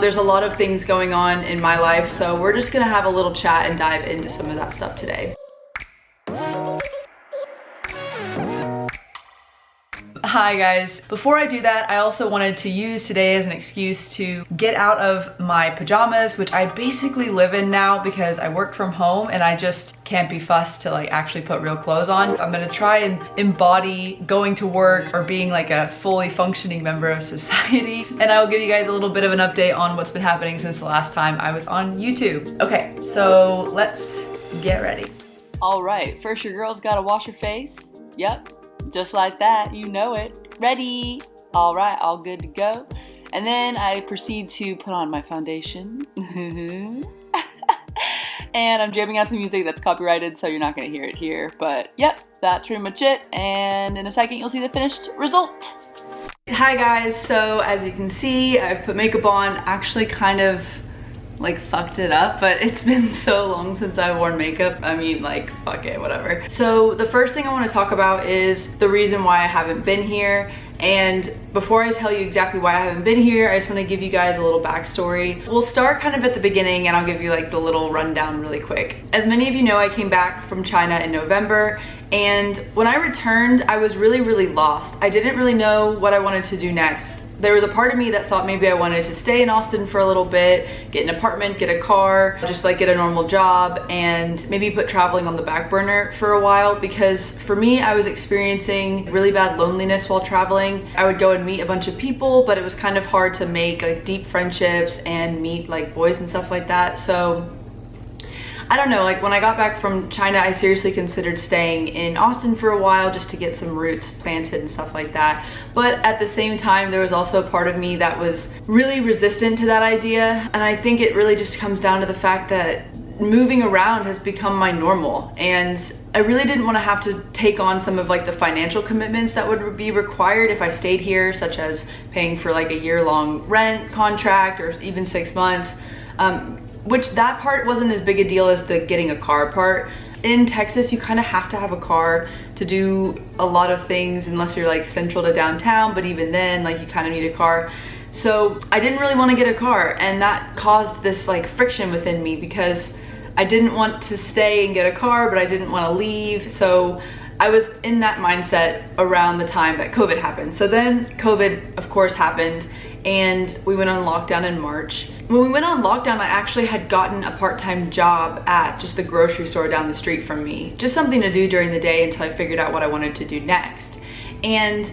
There's a lot of things going on in my life, so we're just gonna have a little chat and dive into some of that stuff today. Hi guys. Before I do that, I also wanted to use today as an excuse to get out of my pajamas, which I basically live in now because I work from home and I just can't be fussed to like actually put real clothes on. I'm gonna try and embody going to work or being like a fully functioning member of society. And I will give you guys a little bit of an update on what's been happening since the last time I was on YouTube. Okay, so let's get ready. All right, first your girl's gotta wash her face. Yep. Just like that, you know it. Ready. All right, all good to go. And then I proceed to put on my foundation. And I'm jamming out to music that's copyrighted, so you're not gonna hear it here. But yep, that's pretty much it. And in a second, you'll see the finished result. Hi guys, so as you can see, I've put makeup on, actually kind of like fucked it up, but it's been so long since I've worn makeup. I mean, like, fuck it, whatever. So the first thing I want to talk about is the reason why I haven't been here. And before I tell you exactly why I haven't been here, I just want to give you guys a little backstory. We'll start kind of at the beginning and I'll give you like the little rundown really quick. As many of you know, I came back from China in November, and when I returned, I was really lost. I didn't really know what I wanted to do next. There was a part of me that thought maybe I wanted to stay in Austin for a little bit, get an apartment, get a car, just like get a normal job, and maybe put traveling on the back burner for a while, because for me, I was experiencing really bad loneliness while traveling. I would go and meet a bunch of people, but it was kind of hard to make like deep friendships and meet like boys and stuff like that. So I don't know, like when I got back from China, I seriously considered staying in Austin for a while just to get some roots planted and stuff like that. But at the same time, there was also a part of me that was really resistant to that idea. And I think it really just comes down to the fact that moving around has become my normal. And I really didn't want to have to take on some of like the financial commitments that would be required if I stayed here, such as paying for like a year-long rent contract or even 6 months. Which that part wasn't as big a deal as the getting a car part. In Texas, you kind of have to have a car to do a lot of things unless you're like central to downtown, but even then, like you kind of need a car. So I didn't really want to get a car, and that caused this like friction within me because I didn't want to stay and get a car, but I didn't want to leave. So I was in that mindset around the time that COVID happened. So then COVID, of course, happened, and we went on lockdown in March. When we went on lockdown, I actually had gotten a part-time job at just the grocery store down the street from me. Just something to do during the day until I figured out what I wanted to do next. And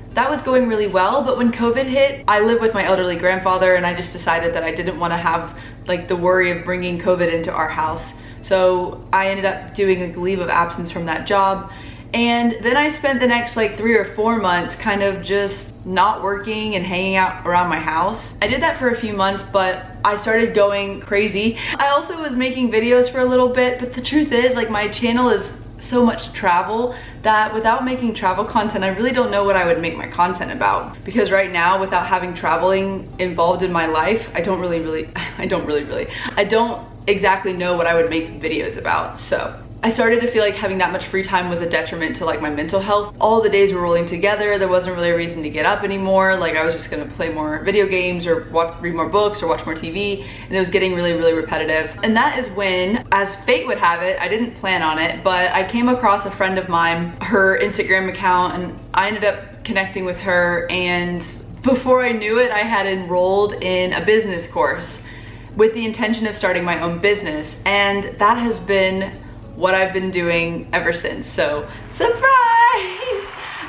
that was going really well, but when COVID hit, I live with my elderly grandfather, and I just decided that I didn't want to have like the worry of bringing COVID into our house. So I ended up doing a leave of absence from that job. And then I spent the next like 3 or 4 months kind of just not working and hanging out around my house. I did that for a few months, but I started going crazy. I also was making videos for a little bit, but the truth is like my channel is so much travel that without making travel content, I really don't know what I would make my content about. Because right now, without having traveling involved in my life, I don't exactly know what I would make videos about. So I started to feel like having that much free time was a detriment to like my mental health. All the days were rolling together. There wasn't really a reason to get up anymore. Like I was just gonna play more video games or read more books or watch more TV, and it was getting really repetitive. And that is when, as fate would have it, I didn't plan on it, but I came across a friend of mine, her Instagram account, and I ended up connecting with her, and before I knew it, I had enrolled in a business course with the intention of starting my own business, and that has been what I've been doing ever since. So, surprise!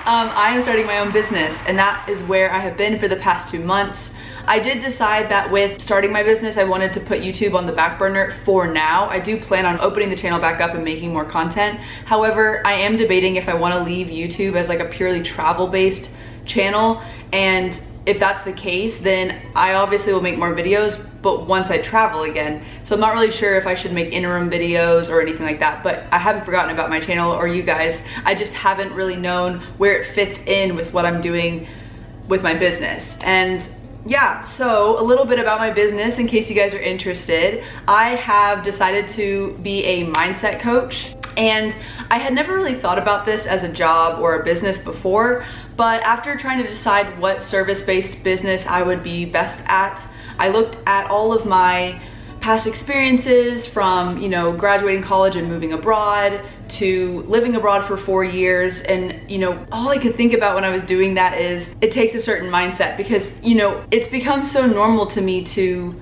I am starting my own business, and that is where I have been for the past 2 months. I did decide that with starting my business, I wanted to put YouTube on the back burner for now. I do plan on opening the channel back up and making more content. However, I am debating if I want to leave YouTube as like a purely travel-based channel, and if that's the case, then I obviously will make more videos, but once I travel again. So I'm not really sure if I should make interim videos or anything like that, but I haven't forgotten about my channel or you guys. I just haven't really known where it fits in with what I'm doing with my business. And yeah, so a little bit about my business in case you guys are interested. I have decided to be a mindset coach, and I had never really thought about this as a job or a business before, but after trying to decide what service-based business I would be best at, I looked at all of my past experiences from, you know, graduating college and moving abroad to living abroad for 4 years. And, you know, all I could think about when I was doing that is it takes a certain mindset because, you know, it's become so normal to me to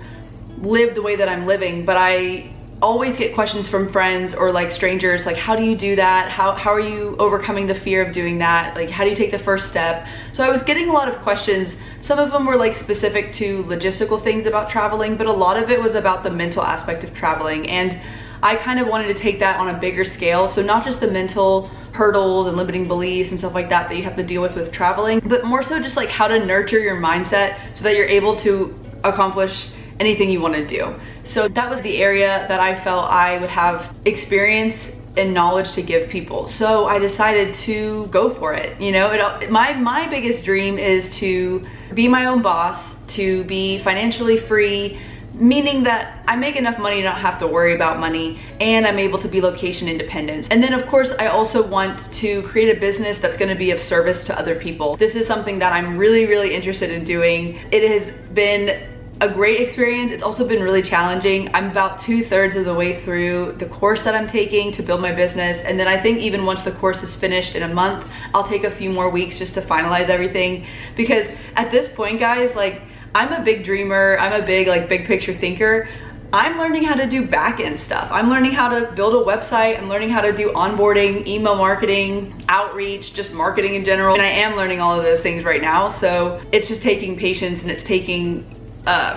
live the way that I'm living, but I always get questions from friends or like strangers, like, how do you do that? How are you overcoming the fear of doing that? Like, how do you take the first step? So I was getting a lot of questions. Some of them were like specific to logistical things about traveling, but a lot of it was about the mental aspect of traveling. And I kind of wanted to take that on a bigger scale. So not just the mental hurdles and limiting beliefs and stuff like that that you have to deal with traveling, but more so just like how to nurture your mindset so that you're able to accomplish anything you want to do. So that was the area that I felt I would have experience and knowledge to give people. So I decided to go for it. You know, my biggest dream is to be my own boss, to be financially free, meaning that I make enough money to not have to worry about money, and I'm able to be location independent. And then of course, I also want to create a business that's gonna be of service to other people. This is something that I'm really, really interested in doing. It has been a great experience. It's also been really challenging. I'm about 2/3 of the way through the course that I'm taking to build my business. And then I think even once the course is finished in a month, I'll take a few more weeks just to finalize everything. Because at this point, guys, like, I'm a big dreamer. I'm a big, like, big picture thinker. I'm learning how to do back-end stuff. I'm learning how to build a website. I'm learning how to do onboarding, email marketing, outreach, just marketing in general. And I am learning all of those things right now. So it's just taking patience, and it's taking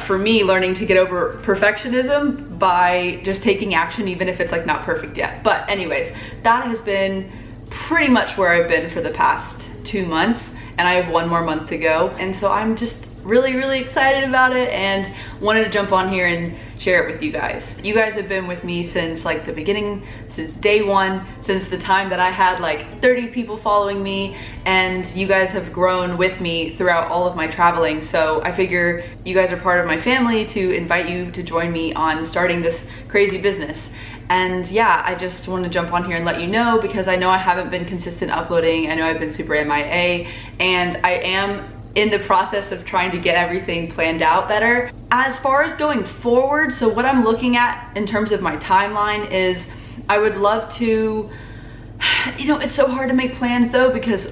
for me, learning to get over perfectionism by just taking action, even if it's like not perfect yet. But anyways, that has been pretty much where I've been for the past 2 months, and I have 1 more month to go. And so I'm just really, really excited about it and wanted to jump on here and share it with you guys. You guys have been with me since like the beginning, since day one, since the time that I had like 30 people following me, and you guys have grown with me throughout all of my traveling. So I figure you guys are part of my family to invite you to join me on starting this crazy business. And yeah, I just want to jump on here and let you know, because I know I haven't been consistent uploading. I know I've been super MIA, and I am in the process of trying to get everything planned out better. As far as going forward, so what I'm looking at in terms of my timeline is I would love to, you know, it's so hard to make plans though, because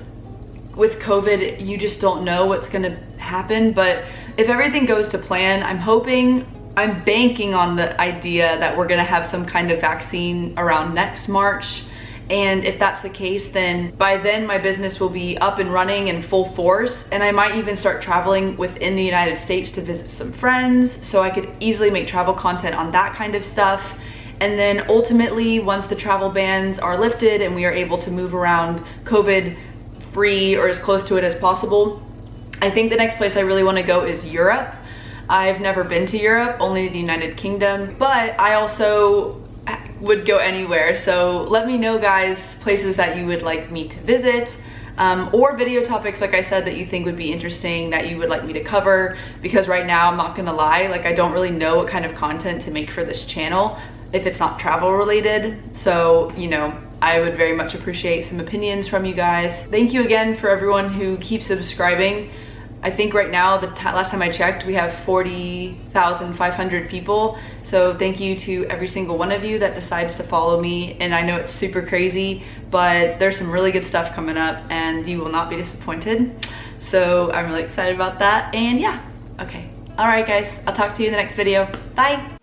with COVID, you just don't know what's gonna happen. But if everything goes to plan, I'm banking on the idea that we're gonna have some kind of vaccine around next March. And if that's the case, then by then my business will be up and running in full force, and I might even start traveling within the United States to visit some friends, so I could easily make travel content on that kind of stuff. And then ultimately, once the travel bans are lifted and we are able to move around COVID free or as close to it as possible, I think the next place I really want to go is Europe. I've never been to Europe, only the United Kingdom, but I also would go anywhere. So let me know, guys, places that you would like me to visit, or video topics, like I said, that you think would be interesting that you would like me to cover. Because right now, I'm not gonna lie, like, I don't really know what kind of content to make for this channel if it's not travel related. So, you know, I would very much appreciate some opinions from you guys. Thank you again for everyone who keeps subscribing. I think right now, the last time I checked, we have 40,500 people. So thank you to every single one of you that decides to follow me. And I know it's super crazy, but there's some really good stuff coming up and you will not be disappointed. So I'm really excited about that. And yeah, okay. All right, guys, I'll talk to you in the next video. Bye.